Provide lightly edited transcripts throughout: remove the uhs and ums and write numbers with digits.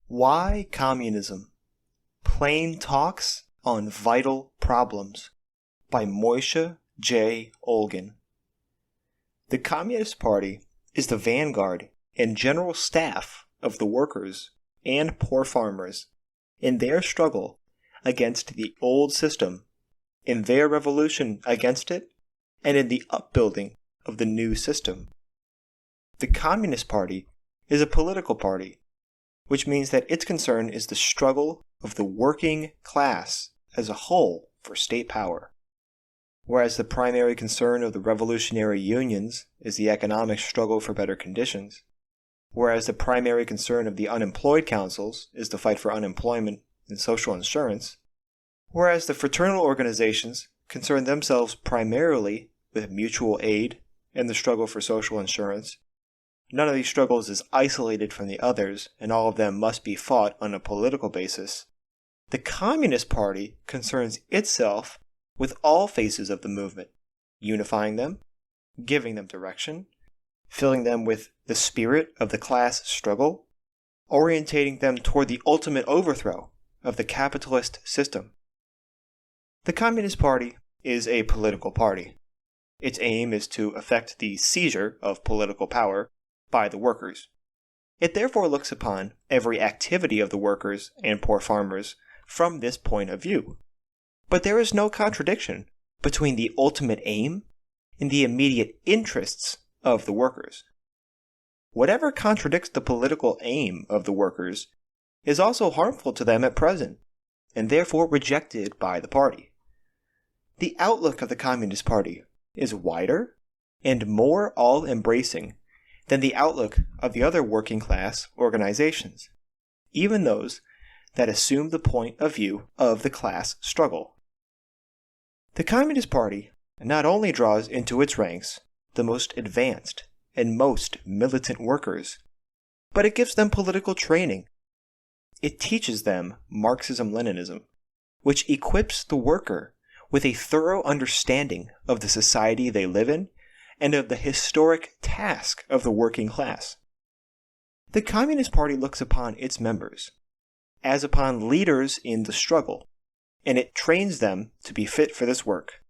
Why Communism? Plain Talks on Vital Problems by Moissaye J. Olgin. The Communist Party is the vanguard and general staff of the workers and poor farmers in their struggle against the old system, in their revolution against it, and in the upbuilding of the new system. The Communist Party is a political party, which means that its concern is the struggle of the working class as a whole for state power. Whereas the primary concern of the revolutionary unions is the economic struggle for better conditions, whereas the primary concern of the unemployed councils is the fight for unemployment and social insurance, whereas the fraternal organizations concern themselves primarily with mutual aid and the struggle for social insurance. None of these struggles is isolated from the others, and all of them must be fought on a political basis. The Communist Party concerns itself with all phases of the movement, unifying them, giving them direction, filling them with the spirit of the class struggle, orientating them toward the ultimate overthrow of the capitalist system. The Communist Party is a political party. Its aim is to effect the seizure of political power by the workers. It therefore looks upon every activity of the workers and poor farmers from this point of view. But there is no contradiction between the ultimate aim and the immediate interests of the workers. Whatever contradicts the political aim of the workers is also harmful to them at present, and therefore rejected by the party. The outlook of the Communist Party is wider and more all-embracing than the outlook of the other working class organizations, even those that assume the point of view of the class struggle. The Communist Party not only draws into its ranks the most advanced and most militant workers, but it gives them political training. It teaches them Marxism-Leninism, which equips the worker with a thorough understanding of the society they live in and of the historic task of the working class. The Communist Party looks upon its members as upon leaders in the struggle, and it trains them to be fit for this work.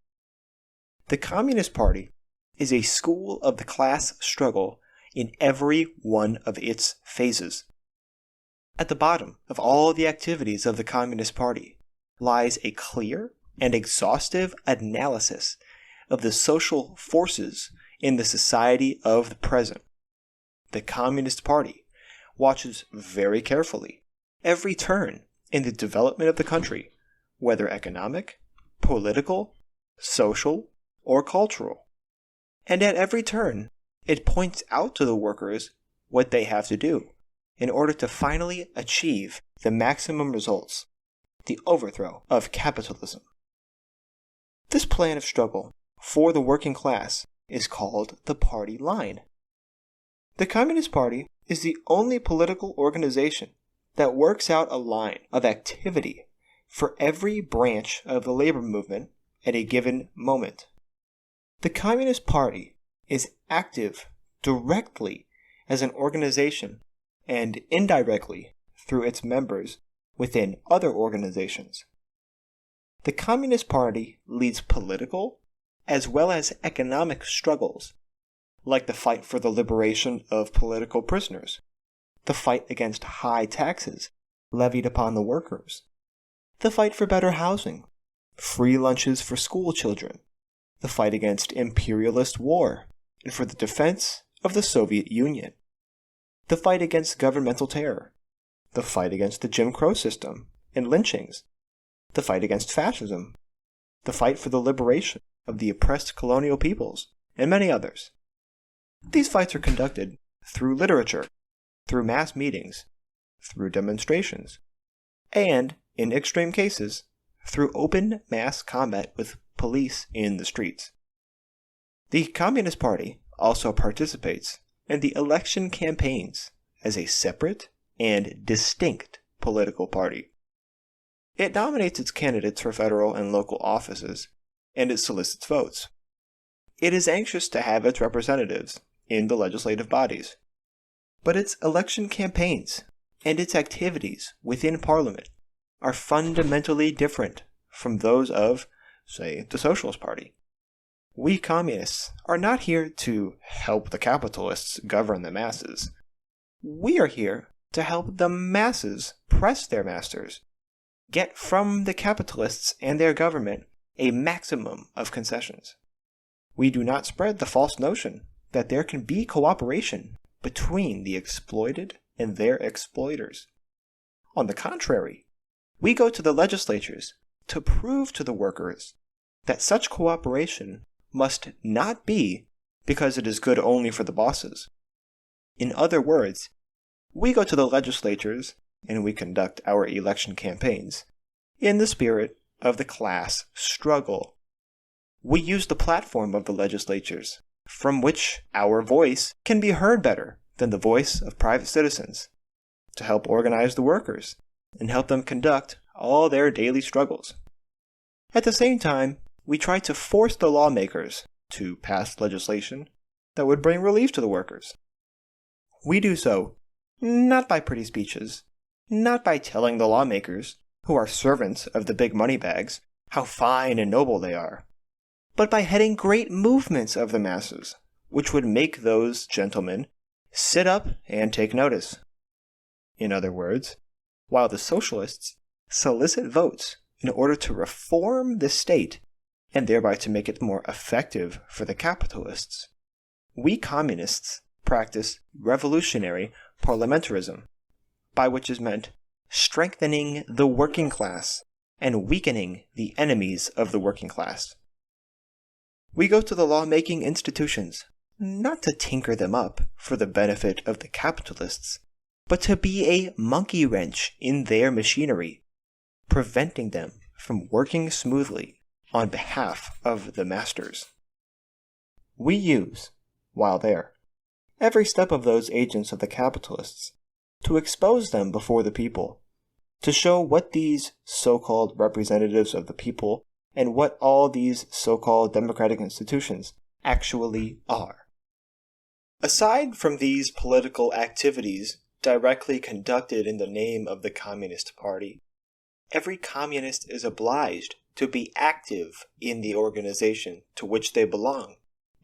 The Communist Party is a school of the class struggle in every one of its phases. At the bottom of all the activities of the Communist Party lies a clear and exhaustive analysis of the social forces in the society of the present. The Communist Party watches very carefully every turn in the development of the country, whether economic, political, social, or cultural. And at every turn, it points out to the workers what they have to do in order to finally achieve the maximum results, the overthrow of capitalism. This plan of struggle for the working class is called the party line. The Communist Party is the only political organization that works out a line of activity for every branch of the labor movement at a given moment. The Communist Party is active directly as an organization and indirectly through its members within other organizations. The Communist Party leads political as well as economic struggles, like the fight for the liberation of political prisoners, the fight against high taxes levied upon the workers, the fight for better housing, free lunches for school children, the fight against imperialist war, and for the defense of the Soviet Union, the fight against governmental terror, the fight against the Jim Crow system and lynchings, the fight against fascism, the fight for the liberation of the oppressed colonial peoples, and many others. These fights are conducted through literature, through mass meetings, through demonstrations, and, in extreme cases, through open mass combat with police in the streets. The Communist Party also participates in the election campaigns as a separate and distinct political party. It nominates its candidates for federal and local offices, and it solicits votes. It is anxious to have its representatives in the legislative bodies. But its election campaigns and its activities within Parliament are fundamentally different from those of, say, the Socialist Party. We communists are not here to help the capitalists govern the masses. We are here to help the masses press their masters, get from the capitalists and their government a maximum of concessions. We do not spread the false notion that there can be cooperation between the exploited and their exploiters. On the contrary, we go to the legislatures to prove to the workers that such cooperation must not be because it is good only for the bosses. In other words, we go to the legislatures and we conduct our election campaigns in the spirit of the class struggle. We use the platform of the legislatures, from which our voice can be heard better than the voice of private citizens, to help organize the workers and help them conduct all their daily struggles. At the same time, we try to force the lawmakers to pass legislation that would bring relief to the workers. We do so not by pretty speeches, not by telling the lawmakers, who are servants of the big money bags, how fine and noble they are, but by heading great movements of the masses, which would make those gentlemen sit up and take notice. In other words, while the socialists solicit votes in order to reform the state and thereby to make it more effective for the capitalists, we communists practice revolutionary parliamentarism, by which is meant strengthening the working class and weakening the enemies of the working class. We go to the lawmaking institutions not to tinker them up for the benefit of the capitalists, but to be a monkey wrench in their machinery, preventing them from working smoothly on behalf of the masters. We use, while there, every step of those agents of the capitalists to expose them before the people, to show what these so-called representatives of the people and what all these so-called democratic institutions actually are. Aside from these political activities directly conducted in the name of the Communist Party, every communist is obliged to be active in the organization to which they belong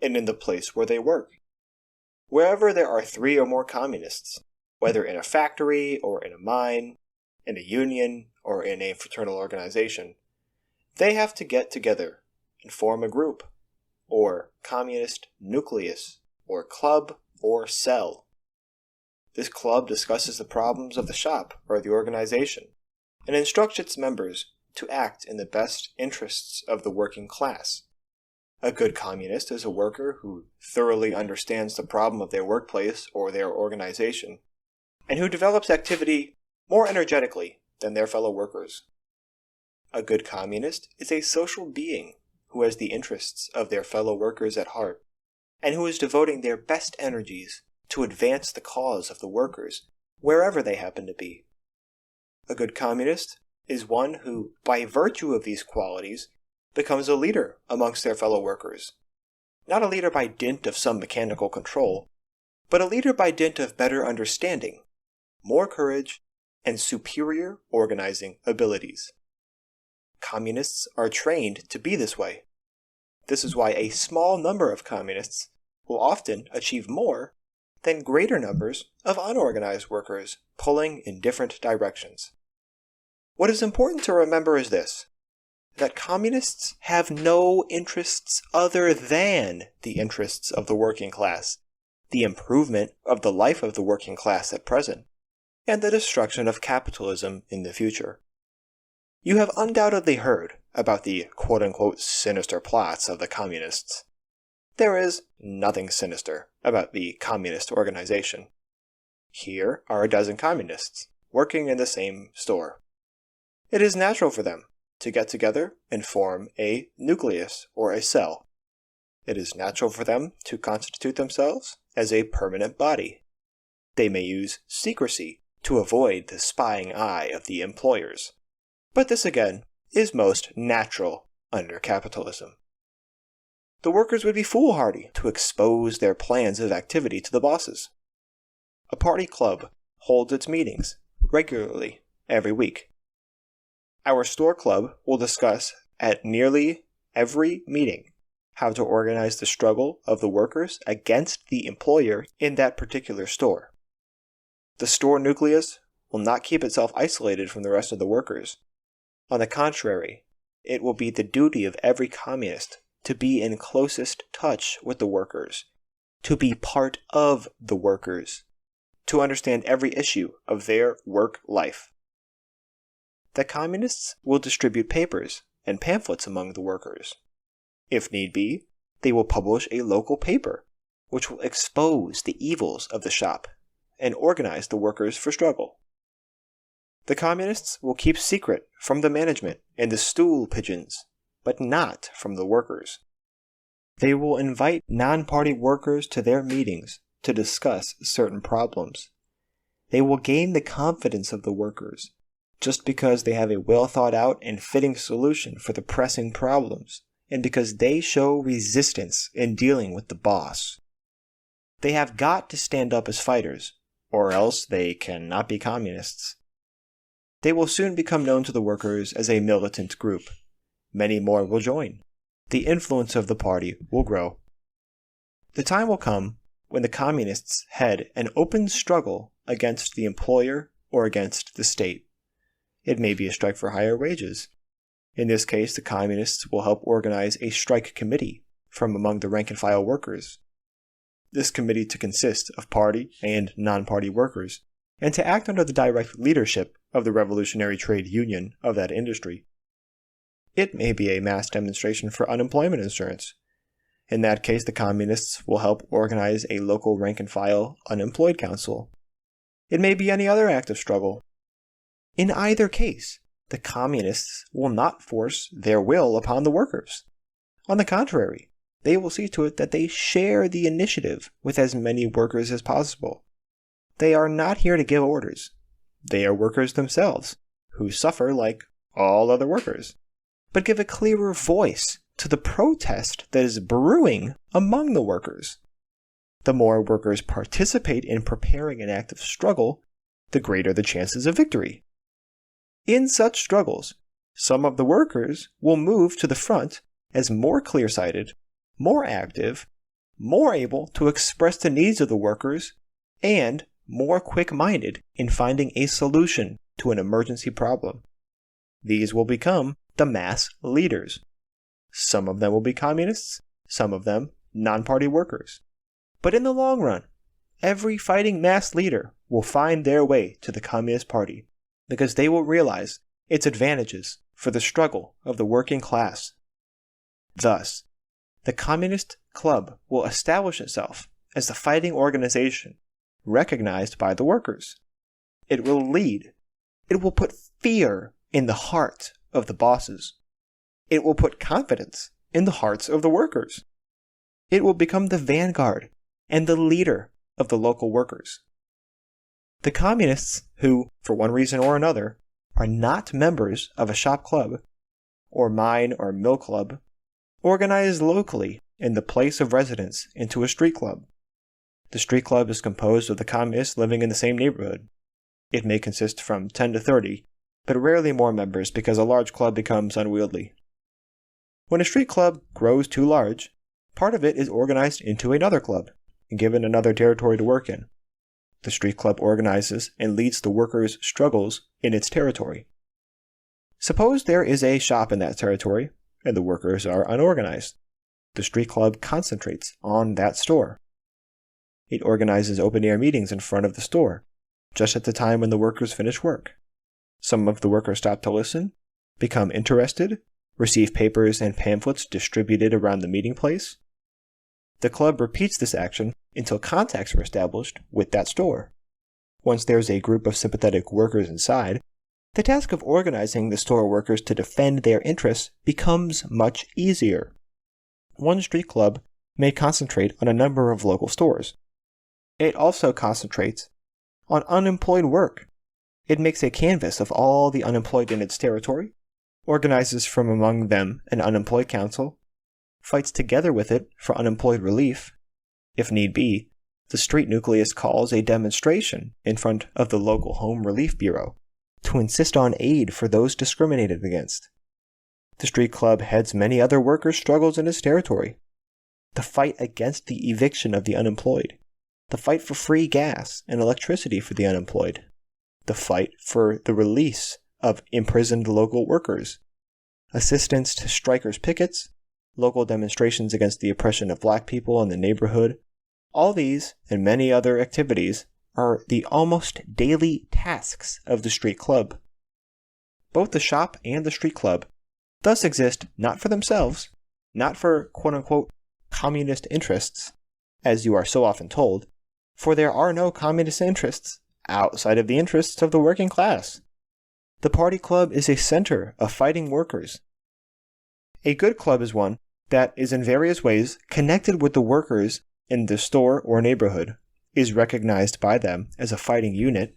and in the place where they work. Wherever there are 3 or more communists, whether in a factory or in a mine, in a union or in a fraternal organization, they have to get together and form a group, or communist nucleus, or club, or cell. This club discusses the problems of the shop or the organization, and instructs its members to act in the best interests of the working class. A good communist is a worker who thoroughly understands the problem of their workplace or their organization, and who develops activity more energetically than their fellow workers. A good communist is a social being who has the interests of their fellow workers at heart, and who is devoting their best energies to advance the cause of the workers, wherever they happen to be. A good communist is one who, by virtue of these qualities, becomes a leader amongst their fellow workers. Not a leader by dint of some mechanical control, but a leader by dint of better understanding, more courage, and superior organizing abilities. Communists are trained to be this way. This is why a small number of communists will often achieve more than greater numbers of unorganized workers pulling in different directions. What is important to remember is this, that communists have no interests other than the interests of the working class, the improvement of the life of the working class at present, and the destruction of capitalism in the future. You have undoubtedly heard about the quote-unquote sinister plots of the communists. There is nothing sinister about the communist organization. Here are a dozen communists working in the same store. It is natural for them to get together and form a nucleus or a cell. It is natural for them to constitute themselves as a permanent body. They may use secrecy to avoid the spying eye of the employers. But this again is most natural under capitalism. The workers would be foolhardy to expose their plans of activity to the bosses. A party club holds its meetings regularly every week. Our store club will discuss at nearly every meeting how to organize the struggle of the workers against the employer in that particular store. The store nucleus will not keep itself isolated from the rest of the workers. On the contrary, it will be the duty of every communist to be in closest touch with the workers, to be part of the workers, to understand every issue of their work life. The communists will distribute papers and pamphlets among the workers. If need be, they will publish a local paper, which will expose the evils of the shop and organize the workers for struggle. The communists will keep secret from the management and the stool pigeons, but not from the workers. They will invite non-party workers to their meetings to discuss certain problems. They will gain the confidence of the workers just because they have a well-thought-out and fitting solution for the pressing problems, and because they show resistance in dealing with the boss. They have got to stand up as fighters, or else they cannot be communists. They will soon become known to the workers as a militant group. Many more will join. The influence of the party will grow. The time will come when the communists head an open struggle against the employer or against the state. It may be a strike for higher wages. In this case, the communists will help organize a strike committee from among the rank-and-file workers. This committee to consist of party and non-party workers, and to act under the direct leadership of the revolutionary trade union of that industry. It may be a mass demonstration for unemployment insurance. In that case, the communists will help organize a local rank-and-file unemployed council. It may be any other act of struggle. In either case, the communists will not force their will upon the workers. On the contrary, they will see to it that they share the initiative with as many workers as possible. They are not here to give orders. They are workers themselves, who suffer like all other workers, but give a clearer voice to the protest that is brewing among the workers. The more workers participate in preparing an act of struggle, the greater the chances of victory. In such struggles, some of the workers will move to the front as more clear-sighted, more active, more able to express the needs of the workers, and more quick-minded in finding a solution to an emergency problem. These will become the mass leaders. Some of them will be communists, some of them non-party workers. But in the long run, every fighting mass leader will find their way to the Communist Party, because they will realize its advantages for the struggle of the working class. Thus, the Communist Club will establish itself as the fighting organization recognized by the workers. It will lead. It will put fear in the heart of the bosses. It will put confidence in the hearts of the workers. It will become the vanguard and the leader of the local workers. The communists who, for one reason or another, are not members of a shop club, or mine or mill club, organize locally in the place of residence into a street club. The street club is composed of the communists living in the same neighborhood. It may consist from 10 to 30, but rarely more members because a large club becomes unwieldy. When a street club grows too large, part of it is organized into another club and given another territory to work in. The street club organizes and leads the workers' struggles in its territory. Suppose there is a shop in that territory, and the workers are unorganized. The street club concentrates on that store. It organizes open-air meetings in front of the store, just at the time when the workers finish work. Some of the workers stop to listen, become interested, receive papers and pamphlets distributed around the meeting place. The club repeats this action until contacts are established with that store. Once there's a group of sympathetic workers inside, the task of organizing the store workers to defend their interests becomes much easier. One street club may concentrate on a number of local stores. It also concentrates on unemployed work. It makes a canvass of all the unemployed in its territory, organizes from among them an unemployed council, fights together with it for unemployed relief. If need be, the street nucleus calls a demonstration in front of the local Home Relief Bureau to insist on aid for those discriminated against. The street club heads many other workers' struggles in its territory. The fight against the eviction of the unemployed, the fight for free gas and electricity for the unemployed, the fight for the release of imprisoned local workers, assistance to strikers' pickets, local demonstrations against the oppression of black people in the neighborhood. All these and many other activities are the almost daily tasks of the street club. Both the shop and the street club thus exist not for themselves, not for quote-unquote communist interests, as you are so often told, for there are no communist interests outside of the interests of the working class. The party club is a center of fighting workers. A good club is one that is in various ways connected with the workers in the store or neighborhood, is recognized by them as a fighting unit,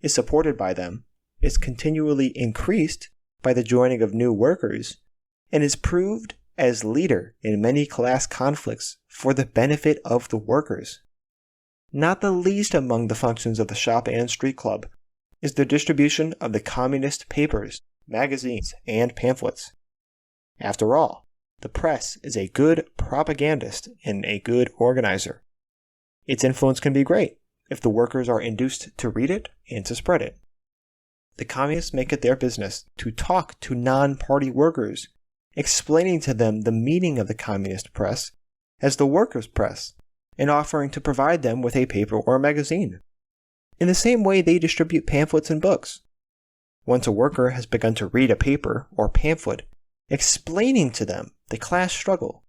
is supported by them, is continually increased by the joining of new workers, and is proved as leader in many class conflicts for the benefit of the workers. Not the least among the functions of the shop and street club is the distribution of the communist papers, magazines, and pamphlets. After all, the press is a good propagandist and a good organizer. Its influence can be great if the workers are induced to read it and to spread it. The communists make it their business to talk to non-party workers, explaining to them the meaning of the communist press as the workers' press, and offering to provide them with a paper or a magazine. In the same way they distribute pamphlets and books. Once a worker has begun to read a paper or pamphlet explaining to them the class struggle,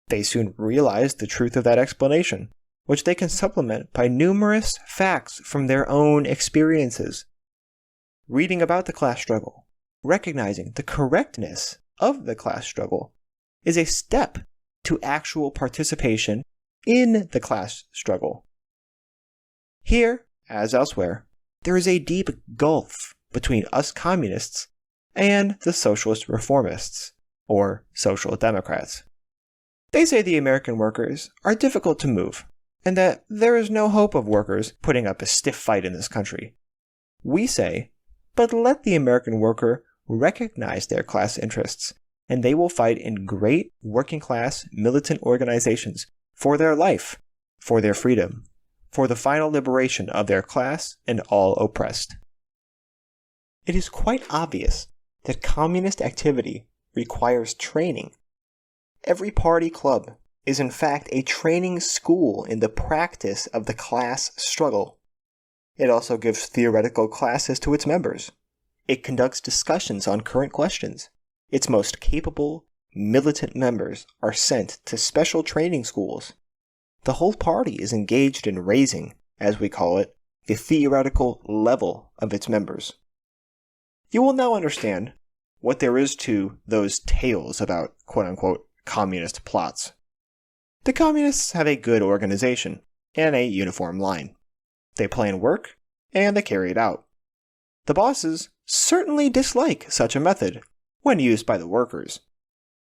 they soon realize the truth of that explanation, which they can supplement by numerous facts from their own experiences. Reading about the class struggle, recognizing the correctness of the class struggle, is a step to actual participation in the class struggle. Here, as elsewhere, there is a deep gulf between us communists and the socialist reformists, or social democrats. They say the American workers are difficult to move, and that there is no hope of workers putting up a stiff fight in this country. We say, but let the American worker recognize their class interests, and they will fight in great working-class militant organizations for their life, for their freedom, for the final liberation of their class and all oppressed. It is quite obvious that communist activity requires training. Every party club is in fact a training school in the practice of the class struggle. It also gives theoretical classes to its members. It conducts discussions on current questions. Its most capable, militant members are sent to special training schools. The whole party is engaged in raising, as we call it, the theoretical level of its members. You will now understand what there is to those tales about quote-unquote communist plots. The communists have a good organization and a uniform line. They plan work, and they carry it out. The bosses certainly dislike such a method when used by the workers.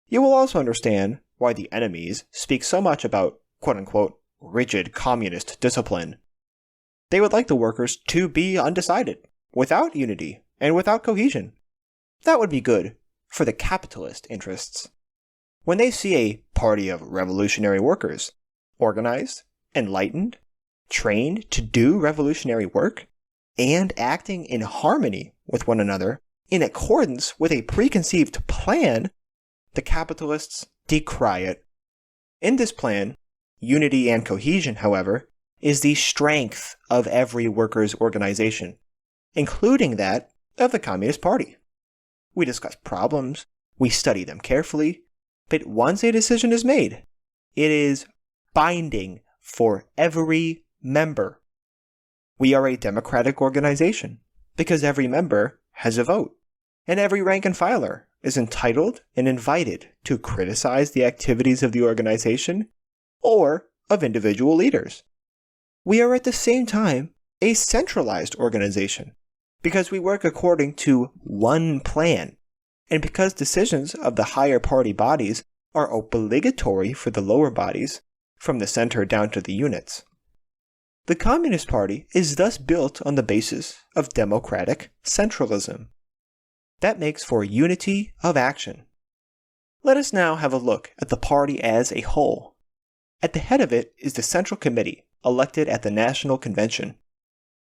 You will also understand why the enemies speak so much about quote-unquote rigid communist discipline. They would like the workers to be undecided, without unity, and without cohesion. That would be good for the capitalist interests. When they see a party of revolutionary workers, organized, enlightened, trained to do revolutionary work, and acting in harmony with one another in accordance with a preconceived plan, the capitalists decry it. In this plan, unity and cohesion, however, is the strength of every workers' organization, including that of the Communist Party. We discuss problems, we study them carefully, but once a decision is made, it is binding for every member. We are a democratic organization because every member has a vote, and every rank and filer is entitled and invited to criticize the activities of the organization or of individual leaders. We are at the same time a centralized organization because we work according to one plan, and because decisions of the higher party bodies are obligatory for the lower bodies, from the center down to the units. The Communist Party is thus built on the basis of democratic centralism. That makes for unity of action. Let us now have a look at the party as a whole. At the head of it is the Central Committee, elected at the National Convention.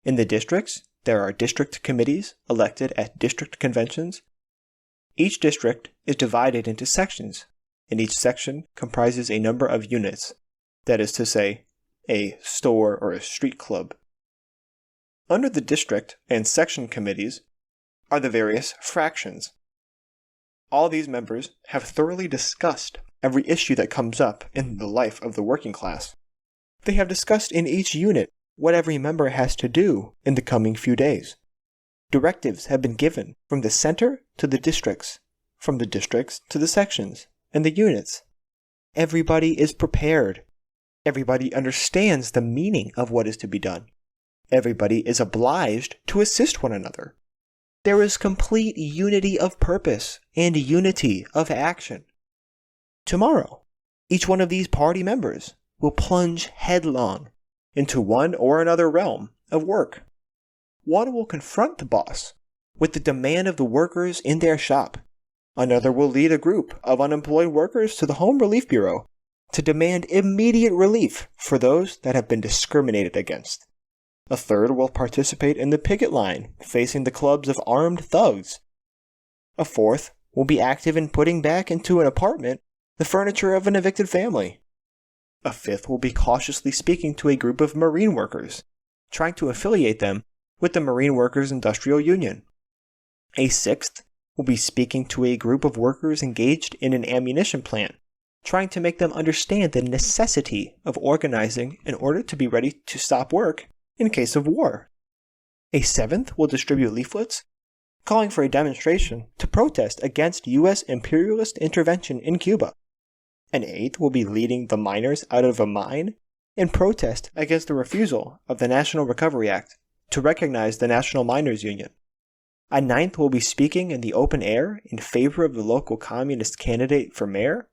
In the districts, there are district committees elected at district conventions. Each district is divided into sections, and each section comprises a number of units, that is to say, a store or a street club. Under the district and section committees are the various fractions. All these members have thoroughly discussed every issue that comes up in the life of the working class. They have discussed in each unit what every member has to do in the coming few days. Directives have been given from the center to the districts, from the districts to the sections and the units. Everybody is prepared. Everybody understands the meaning of what is to be done. Everybody is obliged to assist one another. There is complete unity of purpose and unity of action. Tomorrow, each one of these party members will plunge headlong into one or another realm of work. One will confront the boss with the demand of the workers in their shop. Another will lead a group of unemployed workers to the Home Relief Bureau to demand immediate relief for those that have been discriminated against. A third will participate in the picket line facing the clubs of armed thugs. A fourth will be active in putting back into an apartment the furniture of an evicted family. A fifth will be cautiously speaking to a group of marine workers, trying to affiliate them with the Marine Workers' Industrial Union. A sixth will be speaking to a group of workers engaged in an ammunition plant, trying to make them understand the necessity of organizing in order to be ready to stop work in case of war. A seventh will distribute leaflets calling for a demonstration to protest against U.S. imperialist intervention in Cuba. An eighth will be leading the miners out of a mine in protest against the refusal of the National Recovery Act to recognize the National Miners Union. A ninth will be speaking in the open air in favor of the local communist candidate for mayor.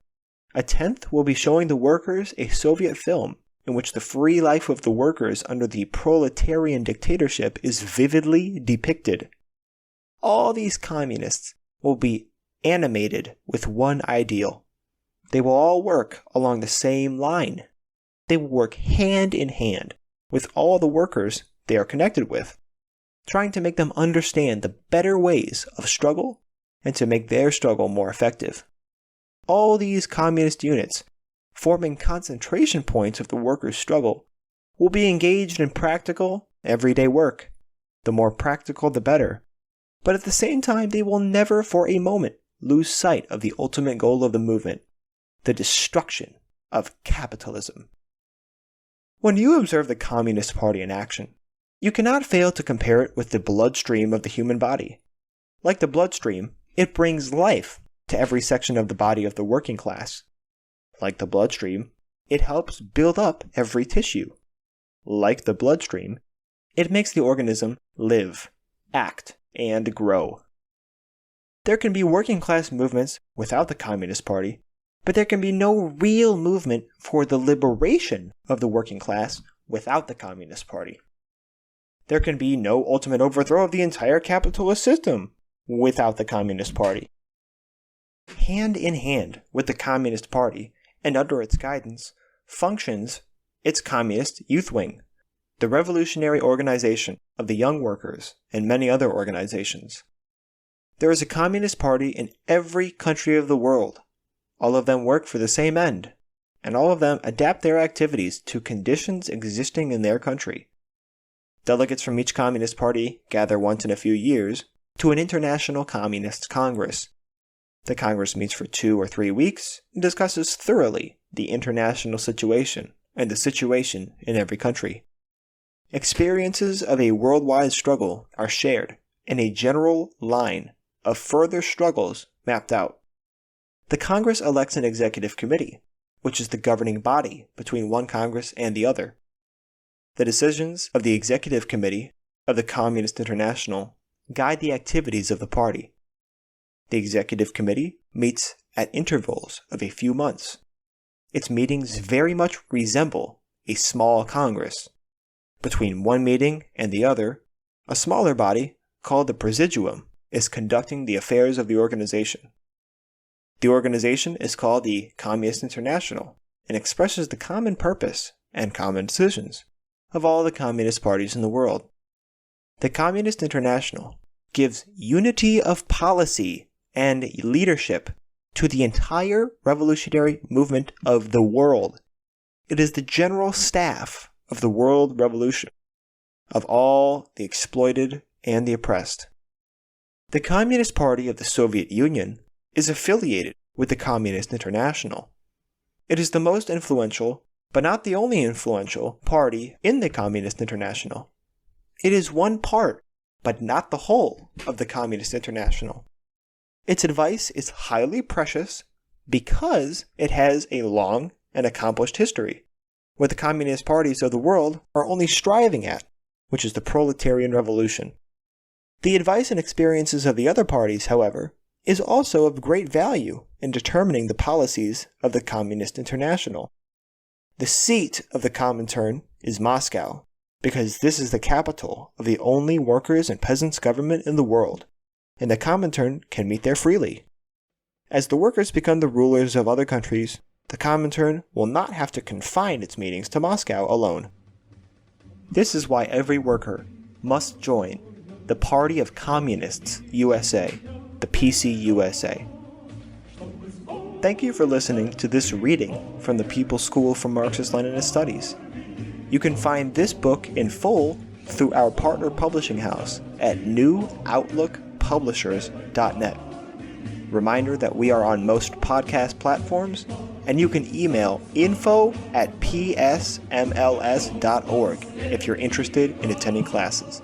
A tenth will be showing the workers a Soviet film in which the free life of the workers under the proletarian dictatorship is vividly depicted. All these communists will be animated with one ideal. They will all work along the same line. They will work hand in hand with all the workers they are connected with, trying to make them understand the better ways of struggle and to make their struggle more effective. All these communist units, forming concentration points of the workers' struggle, will be engaged in practical, everyday work. The more practical, the better. But at the same time, they will never for a moment lose sight of the ultimate goal of the movement, the destruction of capitalism. When you observe the Communist Party in action, you cannot fail to compare it with the bloodstream of the human body. Like the bloodstream, it brings life to every section of the body of the working class. Like the bloodstream, it helps build up every tissue. Like the bloodstream, it makes the organism live, act, and grow. There can be working class movements without the Communist Party, but there can be no real movement for the liberation of the working class without the Communist Party. There can be no ultimate overthrow of the entire capitalist system without the Communist Party. Hand in hand with the Communist Party, and under its guidance, functions its Communist Youth Wing, the revolutionary organization of the young workers, and many other organizations. There is a Communist Party in every country of the world. All of them work for the same end, and all of them adapt their activities to conditions existing in their country. Delegates from each Communist Party gather once in a few years to an International Communist Congress. The Congress meets for 2 or 3 weeks and discusses thoroughly the international situation and the situation in every country. Experiences of a worldwide struggle are shared, and a general line of further struggles mapped out. The Congress elects an executive committee, which is the governing body between one Congress and the other. The decisions of the executive committee of the Communist International guide the activities of the party. The executive committee meets at intervals of a few months. Its meetings very much resemble a small Congress. Between one meeting and the other, a smaller body, called the Presidium, is conducting the affairs of the organization. The organization is called the Communist International and expresses the common purpose and common decisions of all the communist parties in the world. The Communist International gives unity of policy and leadership to the entire revolutionary movement of the world. It is the general staff of the world revolution, of all the exploited and the oppressed. The Communist Party of the Soviet Union is affiliated with the Communist International. It is the most influential, but not the only influential, party in the Communist International. It is one part, but not the whole, of the Communist International. Its advice is highly precious because it has a long and accomplished history, what the communist parties of the world are only striving at, which is the proletarian revolution. The advice and experiences of the other parties, however, is also of great value in determining the policies of the Communist International. The seat of the Comintern is Moscow, because this is the capital of the only workers' and peasants' government in the world, and the Comintern can meet there freely. As the workers become the rulers of other countries, the Comintern will not have to confine its meetings to Moscow alone. This is why every worker must join the Party of Communists USA, the PCUSA. Thank you for listening to this reading from the People's School for Marxist-Leninist Studies. You can find this book in full through our partner publishing house at newoutlookpublishers.net. Reminder that we are on most podcast platforms, and you can email info@psmls.org if you're interested in attending classes.